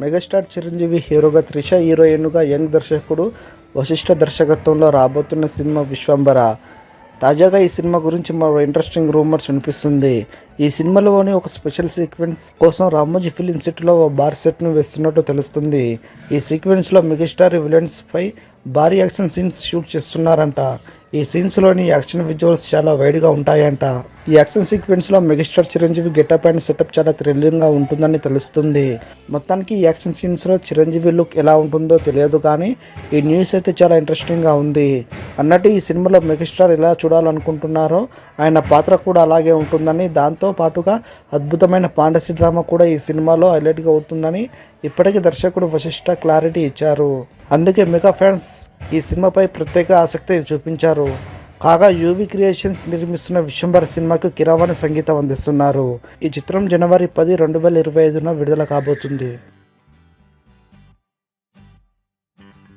Megastar Chiranjeevi హీరోగా, త్రిష హీరోయిన్గా young దర్శకుడు వశిష్ఠ దర్శకత్వంలో రాబోతున్న సినిమా విశ్వంభర. తాజాగా ఈ సినిమా గురించి మరో ఇంట్రెస్టింగ్ రూమర్స్ వినిపిస్తుంది. ఈ సినిమాలోని ఒక స్పెషల్ సీక్వెన్స్ కోసం రామోజీ ఫిలిం సిటీలో ఓ బార్ సెట్ను వేస్తున్నట్టు తెలుస్తుంది. ఈ సీక్వెన్స్లో మెగాస్టార్ విలన్స్ పై భారీ యాక్షన్ సీన్స్ షూట్ చేస్తున్నారంట. ఈ సీన్స్లోని యాక్షన్ విజువల్స్ చాలా వైడ్గా ఉంటాయంట. ఈ యాక్షన్ సీక్వెన్స్లో megastar Chiranjeevi getup and setup చాలా థ్రిల్లింగ్గా ఉంటుందని తెలుస్తుంది. మొత్తానికి ఈ యాక్షన్ సీన్స్లో చిరంజీవి లుక్ ఎలా ఉంటుందో తెలియదు, కానీ ఈ న్యూస్ అయితే చాలా ఇంట్రెస్టింగ్గా ఉంది. అన్నట్టు ఈ సినిమాలో మెగాస్టార్ ఎలా చూడాలనుకుంటున్నారో ఆయన పాత్ర కూడా అలాగే ఉంటుందని, దాంతో పాటుగా అద్భుతమైన ఫాంటసీ డ్రామా కూడా ఈ సినిమాలో హైలైట్గా అవుతుందని ఇప్పటికే దర్శకుడు వశిష్ఠ క్లారిటీ ఇచ్చారు. అందుకే మెగా ఫ్యాన్స్ ఈ సినిమాపై ప్రత్యేక ఆసక్తి చూపించారు. కాగా యూవీ క్రియేషన్స్ నిర్మిస్తున్న విశ్వంభర సినిమాకు కీరవాణి సంగీతం అందిస్తున్నారు. ఈ చిత్రం జనవరి 10, 2025 విడుదల కాబోతుంది.